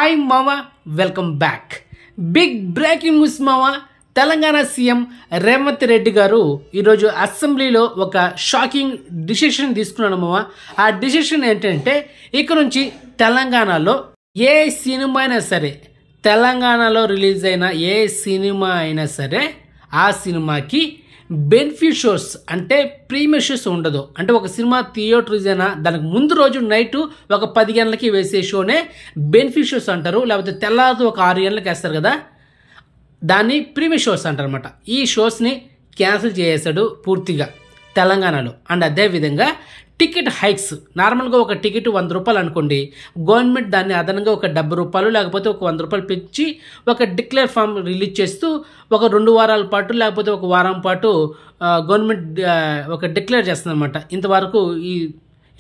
Hi మావా, welcome back. Big breaking news మావా. Telangana CM Revanth Reddy గారు ఈరోజు అసెంబ్లీలో ఒక షాకింగ్ డిసిషన్ తీసుకున్నాడు మావా. ఆ డిసిషన్ ఏంటంటే ఇక నుంచి తెలంగాణలో ఏ సినిమా అయినా సరే, తెలంగాణలో రిలీజ్ అయిన ఏ సినిమా అయినా సరే ఆ సినిమాకి బెనిఫిట్ షోస్ అంటే ప్రీమియర్ షోస్ ఉండదు. అంటే ఒక సినిమా థియేటర్ రిలీజ్ అయినా దానికి ముందు రోజు నైట్ ఒక 10 గంటలకి వేసే షోనే బెనిఫిట్ షోస్ అంటారు. లేకపోతే తెల్లారి ఒక 6 గంటలకు వేస్తారు కదా, దాన్ని ప్రీమియర్ షోస్ అంటారు అనమాట. ఈ షోస్ని క్యాన్సిల్ చేసేసాడు పూర్తిగా తెలంగాణలో. అండ్ అదేవిధంగా టికెట్ హైక్స్, నార్మల్గా ఒక టికెట్ 100 రూపాయలు అనుకోండి, గవర్నమెంట్ దాన్ని అదనంగా ఒక 70 రూపాయలు లేకపోతే ఒక 100 రూపాయలు పెంచి ఒక డిక్లేర్ ఫామ్ రిలీజ్ చేస్తూ ఒక 2 వారాల పాటు లేకపోతే ఒక వారం పాటు గవర్నమెంట్ ఒక డిక్లేర్ చేస్తుంది అనమాట. ఇంతవరకు ఈ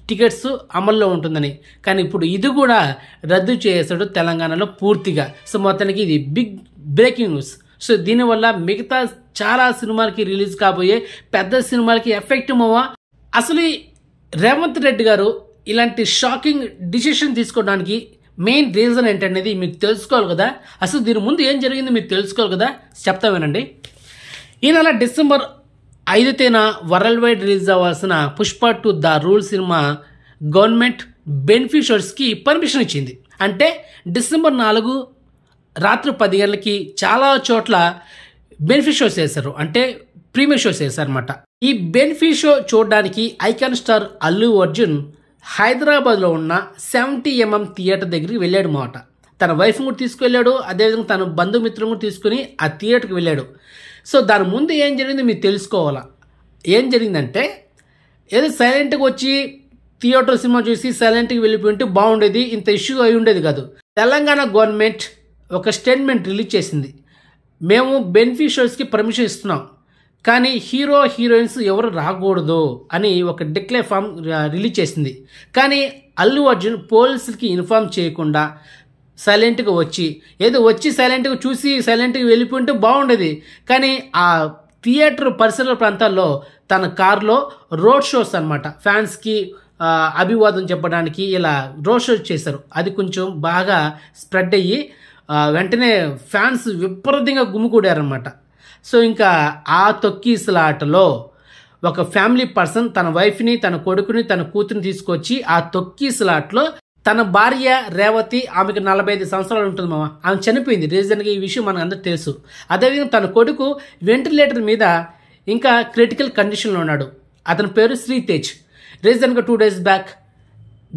టికెట్స్ అమల్లో ఉంటుందని. కానీ ఇప్పుడు ఇది కూడా రద్దు చేసాడు తెలంగాణలో పూర్తిగా. సో మొత్తానికి ఇది బిగ్ బ్రేకింగ్ న్యూస్. సో దీనివల్ల మిగతా చాలా సినిమాలకి రిలీజ్ కాబోయే పెద్ద సినిమాలకి ఎఫెక్ట్ అవ్వ. అసలు రేవంత్ రెడ్డి గారు ఇలాంటి షాకింగ్ డిసిషన్ తీసుకోవడానికి మెయిన్ రీజన్ ఏంటనేది మీకు తెలుసుకోవాలి కదా. అసలు దీని ముందు ఏం జరిగింది మీకు తెలుసుకోవాలి కదా, చెప్తా వినండి. ఈ నెల డిసెంబర్ 5 తేదీన వరల్డ్ వైడ్ రిలీజ్ అవ్వాల్సిన Pushpa 2 the rule cinema government బెనిఫిషరీస్కి పర్మిషన్ ఇచ్చింది. అంటే డిసెంబర్ 4 రాత్రి 10 గంటలకి చాలా చోట్ల బెనిఫిట్ షోస్ వేశారు, అంటే ప్రీమియర్ షోస్ వేశారు అనమాట. ఈ బెనిఫిట్ షో చూడడానికి ఐకాన్ స్టార్ అల్లు అర్జున్ హైదరాబాద్లో ఉన్న 70mm థియేటర్ దగ్గరికి వెళ్ళాడు మాట. తన వైఫ్ కూడా తీసుకువెళ్ళాడు, అదేవిధంగా తన బంధుమిత్రులు కూడా తీసుకుని ఆ థియేటర్కి వెళ్ళాడు. సో దాని ముందు ఏం జరిగిందో మీరు తెలుసుకోవాలా. ఏం జరిగిందంటే ఏదో సైలెంట్గా వచ్చి థియేటర్ సినిమా చూసి సైలెంట్గా వెళ్ళిపోయింటే బాగుండేది, ఇంత ఇష్యూ అయి ఉండేది కాదు. తెలంగాణ గవర్నమెంట్ ఒక స్టేట్మెంట్ రిలీజ్ చేసింది. మేము బెనిఫిట్ షోస్కి పర్మిషన్ ఇస్తున్నాం, కానీ హీరో హీరోయిన్స్ ఎవరు రాకూడదు అని ఒక డిక్లేర్ ఫామ్ రిలీజ్ చేసింది. కానీ అల్లు అర్జున్ పోలీసులకి ఇన్ఫార్మ్ చేయకుండా సైలెంట్గా వచ్చి సైలెంట్గా చూసి సైలెంట్గా వెళ్ళిపోయింటే బాగుండేది. కానీ ఆ థియేటర్ పరిసర ప్రాంతాల్లో తన కారులో రోడ్ షోస్ అనమాట, ఫ్యాన్స్కి అభివాదం చెప్పడానికి ఇలా రోడ్ షోస్ చేశారు. అది కొంచెం బాగా స్ప్రెడ్ అయ్యి వెంటనే ఫ్యాన్స్ విపరీతంగా గుమికూడారనమాట. సో ఇంకా ఆ తొక్కీసలాటలో ఒక ఫ్యామిలీ పర్సన్ తన వైఫ్ని, తన కొడుకుని, తన కూతురిని తీసుకొచ్చి ఆ తొక్కీసలాట్లో తన భార్య రేవతి, ఆమెకు 45 సంవత్సరాలు ఉంటుంది మామ, ఆమె చనిపోయింది. రీజన్గా ఈ విషయం మనకు అందరూ తెలుసు. అదేవిధంగా తన కొడుకు వెంటిలేటర్ మీద ఇంకా క్రిటికల్ కండిషన్లో ఉన్నాడు. అతని పేరు శ్రీతేజ్. రీజన్గా 2 డేస్ బ్యాక్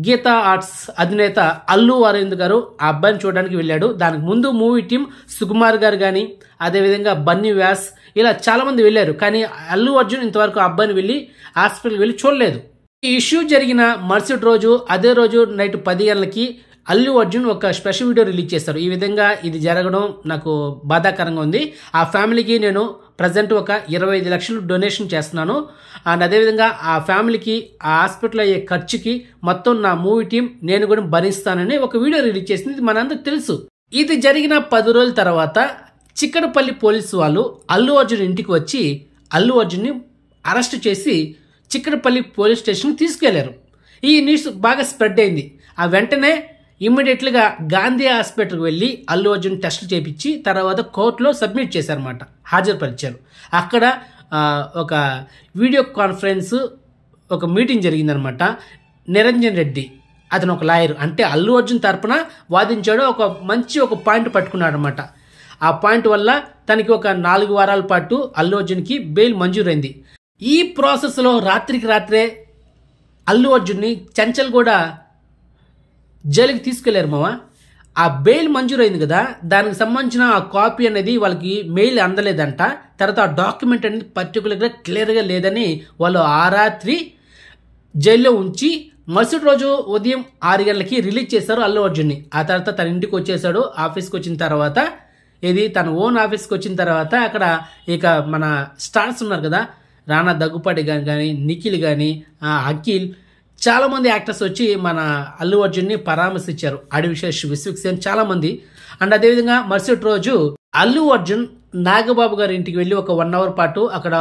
గీతా ఆర్ట్స్ అధినేత అల్లు అరవింద్ గారు ఆ అబ్బాయిని చూడడానికి వెళ్ళాడు. దానికి ముందు మూవీ టీం సుకుమార్ గారు కానీ, అదేవిధంగా బన్నీ వ్యాస్, ఇలా చాలామంది వెళ్ళారు. కానీ అల్లు అర్జున్ ఇంతవరకు ఆ అబ్బాయిని వెళ్ళి హాస్పిటల్కి వెళ్ళి చూడలేదు. ఈ ఇష్యూ జరిగిన మరుసటి రోజు, అదే రోజు నైట్ 10 గంటలకి అల్లు అర్జున్ ఒక స్పెషల్ వీడియో రిలీజ్ చేశారు. ఈ విధంగా ఇది జరగడం నాకు బాధాకరంగా ఉంది. ఆ ఫ్యామిలీకి నేను ప్రజెంట్ ఒక 25 లక్షలు డొనేషన్ చేస్తున్నాను. అండ్ అదేవిధంగా ఆ ఫ్యామిలీకి ఆ హాస్పిటల్ అయ్యే ఖర్చుకి మొత్తం నా మూవీ టీం నేను కూడా భరిస్తానని ఒక వీడియో రిలీజ్ చేసింది. ఇది మనందరూ తెలుసు. ఇది జరిగిన 10 రోజుల తర్వాత చిక్కడపల్లి పోలీసు వాళ్ళు అల్లు అర్జున్ ఇంటికి వచ్చి అల్లు అర్జున్ని అరెస్ట్ చేసి చిక్కడపల్లి పోలీస్ స్టేషన్కి తీసుకెళ్లారు. ఈ న్యూస్ బాగా స్ప్రెడ్ అయింది. ఆ వెంటనే ఇమ్మీడియట్లుగా గాంధీ హాస్పిటల్కి వెళ్ళి అల్లు అర్జున్ టెస్టులు చేయించి తర్వాత కోర్టులో సబ్మిట్ చేశారన్నమాట, హాజరుపరిచారు. అక్కడ ఒక వీడియో కాన్ఫరెన్స్ ఒక మీటింగ్ జరిగిందనమాట. నిరంజన్ రెడ్డి అతను ఒక లాయర్, అంటే అల్లు అర్జున్ తరపున వాదించాడు. ఒక పాయింట్ పట్టుకున్నాడు అనమాట. ఆ పాయింట్ వల్ల తనకి ఒక 4 వారాల పాటు అల్లు అర్జున్కి బెయిల్ మంజూరైంది. ఈ ప్రాసెస్లో రాత్రికి రాత్రే అల్లు అర్జున్ని చంచల్ కూడా జైలుకి తీసుకెళ్లారు మామ. ఆ బెయిల్ మంజూరైంది కదా, దానికి సంబంధించిన ఆ కాపీ అనేది వాళ్ళకి మెయిల్ అందలేదంట. తర్వాత ఆ డాక్యుమెంట్ అనేది పర్టికులర్గా క్లియర్గా లేదని వాళ్ళు ఆ రాత్రి జైల్లో ఉంచి మరుసటి రోజు ఉదయం 6 గంటలకి రిలీజ్ చేశారు అల్లు అర్జున్ని. ఆ తర్వాత తన ఇంటికి వచ్చేసాడు. ఆఫీస్కి వచ్చిన తర్వాత, తన ఓన్ ఆఫీస్కి వచ్చిన తర్వాత అక్కడ ఇక మన స్టార్స్ ఉన్నారు కదా, రానా దగ్గుపాటి కానీ, నిఖిల్ కానీ, అఖిల్, చాలామంది యాక్టర్స్ వచ్చి మన అల్లు అర్జున్ని పరామర్శించారు. అడివిశేష్, విశ్వక్సేన్, చాలామంది. అండ్ అదేవిధంగా మరుసటి రోజు అల్లు అర్జున్ నాగబాబు గారి ఇంటికి వెళ్ళి ఒక 1 అవర్ పాటు అక్కడ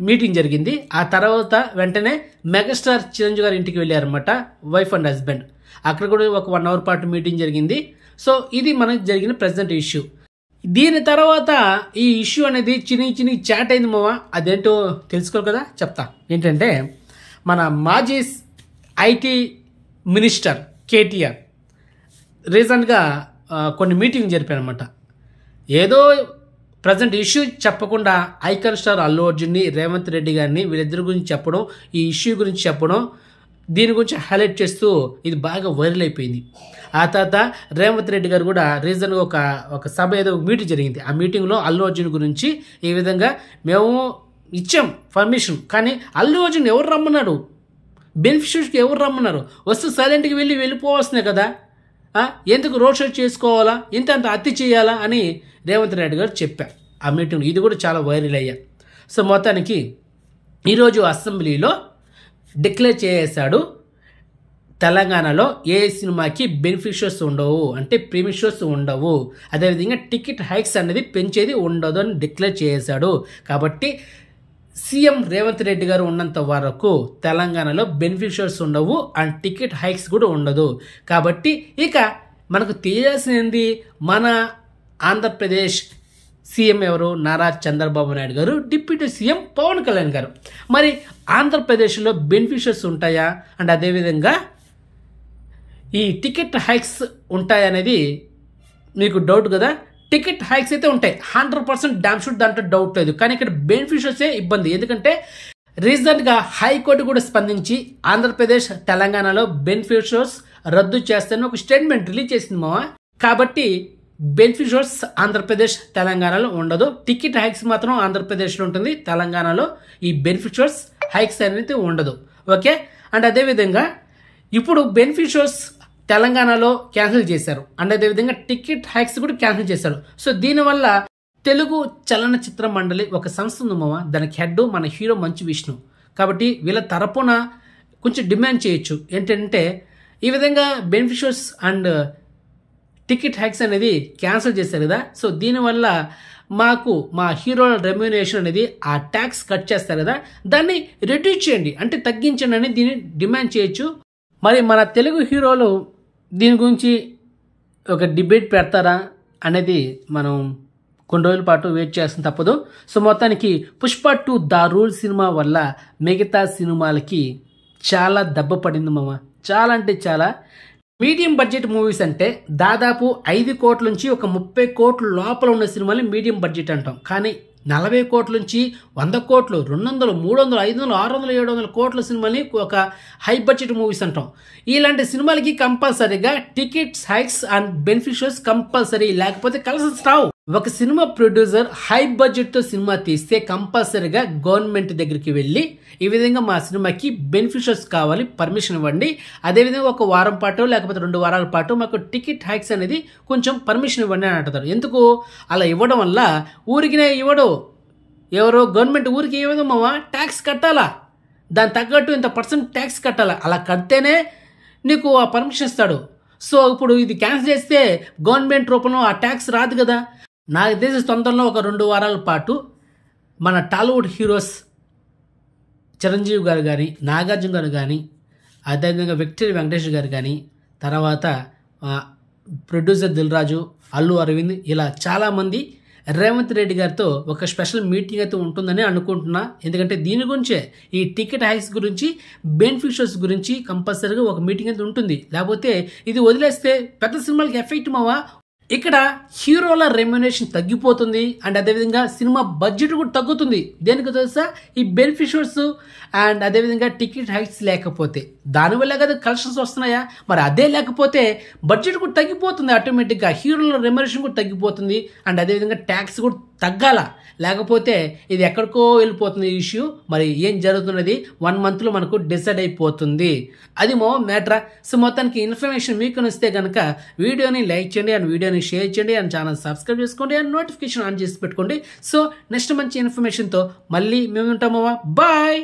మీటింగ్ జరిగింది. ఆ తర్వాత వెంటనే మెగాస్టార్ చిరంజీవి గారి ఇంటికి వెళ్ళారనమాట, వైఫ్ అండ్ హస్బెండ్. అక్కడ కూడా ఒక 1 అవర్ పాటు మీటింగ్ జరిగింది. సో ఇది మనకు జరిగిన ప్రెసెంట్ ఇష్యూ. దీని తర్వాత ఈ ఇష్యూ అనేది చిన్ని చాట్ అయింది మామ. అదేంటో తెలుసుకోరు కదా, చెప్తా. ఏంటంటే మన మాజీ ఐటీ మినిస్టర్ కేటీఆర్ రీసెంట్గా కొన్ని మీటింగ్ జరిపారనమాట. ఏదో ప్రజెంట్ ఇష్యూ చెప్పకుండా ఐకాన్ స్టార్ అల్లు అర్జున్ని, రేవంత్ రెడ్డి గారిని వీళ్ళిద్దరి గురించి చెప్పడం, ఈ ఇష్యూ గురించి చెప్పడం, దీని గురించి హైలైట్ చేస్తూ ఇది బాగా వైరల్ అయిపోయింది. ఆ తర్వాత రేవంత్ రెడ్డి గారు కూడా రీజన్గా ఒక సభ ఏదో మీటింగ్ జరిగింది. ఆ మీటింగ్లో అల్లు అర్జున్ గురించి ఈ విధంగా మేము ఇచ్చాం పర్మిషన్, కానీ అల్లు అర్జున్ ఎవరు రమ్మన్నారు, బెనిఫిషియర్స్కి ఎవరు రమ్మన్నారు, వస్తూ సైలెంట్కి వెళ్ళిపోవాల్సిందే కదా, ఎందుకు రోడ్ షో చేసుకోవాలా, ఇంత అతి చేయాలా అని రేవంత్ రెడ్డి గారు చెప్పారు ఆ మీటింగ్లో. ఇది కూడా చాలా వైరల్ అయ్యా. సో మొత్తానికి ఈరోజు అసెంబ్లీలో డిక్లేర్ చేసేసాడు, తెలంగాణలో ఏ సినిమాకి బెనిఫిషియర్స్ ఉండవు, అంటే ప్రీమిషియర్స్ ఉండవు, అదేవిధంగా టికెట్ హైక్స్ అనేది పెంచేది ఉండదు అని డిక్లేర్ చేశాడు. కాబట్టి సీఎం రేవంత్ రెడ్డి గారు ఉన్నంత వరకు తెలంగాణలో బెనిఫిషియర్స్ ఉండవు అండ్ టికెట్ హైక్స్ కూడా ఉండదు. కాబట్టి ఇక మనకు తెలియాల్సింది మన ఆంధ్రప్రదేశ్ సీఎం ఎవరు, నారా చంద్రబాబు నాయుడు గారు, డిప్యూటీ సీఎం పవన్ కళ్యాణ్ గారు. మరి ఆంధ్రప్రదేశ్లో బెనిఫిషియర్స్ ఉంటాయా అండ్ అదేవిధంగా ఈ టికెట్ హైక్స్ ఉంటాయనేది మీకు డౌట్ కదా. టికెట్ హైక్స్ అయితే ఉంటాయి 100% డామ్ షూట్, దాంట్లో డౌట్ లేదు. కానీ ఇక్కడ బెనిఫిషియర్సే ఇబ్బంది. ఎందుకంటే రీసెంట్గా హైకోర్టు కూడా స్పందించి ఆంధ్రప్రదేశ్ తెలంగాణలో బెనిఫిషియర్స్ రద్దు చేస్తానని ఒక స్టేట్మెంట్ రిలీజ్ చేసింది మావా. కాబట్టి బెనిఫిషియర్స్ ఆంధ్రప్రదేశ్ తెలంగాణలో ఉండదు, టికెట్ హైక్స్ మాత్రం ఆంధ్రప్రదేశ్లో ఉంటుంది, తెలంగాణలో ఈ బెనిఫిషియర్స్ హైక్స్ అనేది ఉండదు. ఓకే. అండ్ అదేవిధంగా ఇప్పుడు బెనిఫిషియర్స్ తెలంగాణలో క్యాన్సిల్ చేశారు అండ్ అదేవిధంగా టికెట్ హైక్స్ కూడా క్యాన్సిల్ చేశారు. సో దీనివల్ల తెలుగు చలనచిత్ర మండలి ఒక సంస్థ ఉంది మామ, దానికి హెడ్ మన హీరో మంచు విష్ణు. కాబట్టి వీళ్ళ తరపున కొంచెం డిమాండ్ చేయొచ్చు. ఏంటంటే ఈ విధంగా బెనిఫిషియర్స్ అండ్ టికెట్ హైక్స్ అనేది క్యాన్సిల్ చేశారు కదా, సో దీనివల్ల మాకు మా హీరోల రెమ్యూనరేషన్ అనేది ఆ ట్యాక్స్ కట్ చేస్తారు కదా, దాన్ని రెడ్యూస్ చేయండి, అంటే తగ్గించండి అని దీన్ని డిమాండ్ చేయొచ్చు. మరి మన తెలుగు హీరోలు దీని గురించి ఒక డిబేట్ పెడతారా అనేది మనం కొన్ని రోజుల పాటు వెయిట్ చేయాల్సిన తప్పదు. సో మొత్తానికి పుష్ప 2 ద రూల్ సినిమా వల్ల మిగతా సినిమాలకి చాలా దెబ్బ పడింది మామ. చాలా అంటే చాలా. మీడియం బడ్జెట్ మూవీస్ అంటే దాదాపు 5 కోట్ల నుంచి ఒక 30 కోట్ల లోపల ఉన్న సినిమాని మీడియం బడ్జెట్ అంటాం. కానీ 40 కోట్ల నుంచి 100 కోట్లు, 200, 300, 500, 600, 700 కోట్ల సినిమాని ఒక హై బడ్జెట్ మూవీస్ అంటాం. ఇలాంటి సినిమాలకి కంపల్సరీగా tickets hikes and beneficiaries compulsory, లేకపోతే కలెక్షన్స్ రావు. ఒక సినిమా ప్రొడ్యూసర్ హై బడ్జెట్తో సినిమా తీస్తే కంపల్సరీగా గవర్నమెంట్ దగ్గరికి వెళ్ళి ఈ విధంగా మా సినిమాకి బెనిఫిషియర్స్ కావాలి, పర్మిషన్ ఇవ్వండి, అదేవిధంగా ఒక వారం పాటు లేకపోతే 2 వారాల పాటు మాకు టికెట్ హైక్స్ అనేది కొంచెం పర్మిషన్ ఇవ్వండి అని అంటారు. ఎందుకు అలా ఇవ్వడం వల్ల ఊరికినే ఇవ్వడు, ఎవరో గవర్నమెంట్ ఊరికి ఏ విధంగా మావా ట్యాక్స్ కట్టాలా, దాని తగ్గట్టు ఇంత % ట్యాక్స్ కట్టాలా, అలా కడితేనే నీకు ఆ పర్మిషన్ ఇస్తాడు. సో ఇప్పుడు ఇది క్యాన్సిల్ చేస్తే గవర్నమెంట్ రూపంలో ఆ ట్యాక్స్ రాదు కదా. నాకు తెలిసి తొందరలో ఒక 2 వారాల పాటు మన టాలీవుడ్ హీరోస్ చిరంజీవి గారు కానీ, నాగార్జున గారు కానీ, అదేవిధంగా విక్టరీ వెంకటేష్ గారు కానీ, తర్వాత ప్రొడ్యూసర్ దిల్ రాజు, అల్లు అరవింద్, ఇలా చాలామంది రేవంత్ రెడ్డి గారితో ఒక స్పెషల్ మీటింగ్ అయితే ఉంటుందని అనుకుంటున్నా. ఎందుకంటే దీని గురించే ఈ టికెట్ హైక్స్ గురించి, బెనిఫిషియర్స్ గురించి కంపల్సరీగా ఒక మీటింగ్ అయితే ఉంటుంది. లేకపోతే ఇది వదిలేస్తే పెద్ద సినిమాలకి ఎఫెక్ట్ మావా. ఇక్కడ హీరోల రెమ్యునరేషన్ తగ్గిపోతుంది అండ్ అదేవిధంగా సినిమా బడ్జెట్ కూడా తగ్గుతుంది. దేనికి తెలుసా, ఈ బెనిఫిషియర్స్ అండ్ అదేవిధంగా టికెట్ హైక్స్ లేకపోతే. దానివల్ల కదా కలెక్షన్స్ వస్తున్నాయా, మరి అదే లేకపోతే బడ్జెట్ కూడా తగ్గిపోతుంది, ఆటోమేటిక్గా హీరోల రెమ్యునరేషన్ కూడా తగ్గిపోతుంది అండ్ అదేవిధంగా ట్యాక్స్ కూడా తగ్గాల. లేకపోతే ఇది ఎక్కడికో వెళ్ళిపోతుంది ఇష్యూ. మరి ఏం జరుగుతున్నది 1 మంత్లో మనకు డిసైడ్ అయిపోతుంది. అది మ్యాటర్. సో మొత్తానికి ఇన్ఫర్మేషన్ మీకు నచ్చితే కనుక వీడియోని లైక్ చేయండి అండ్ వీడియోని షేర్ చేయండి అండ్ ఛానల్ సబ్స్క్రైబ్ చేసుకోండి అండ్ నోటిఫికేషన్ ఆన్ చేసి పెట్టుకోండి. సో నెక్స్ట్ మంచి ఇన్ఫర్మేషన్తో మళ్ళీ మేము ఉంటాము. బాయ్.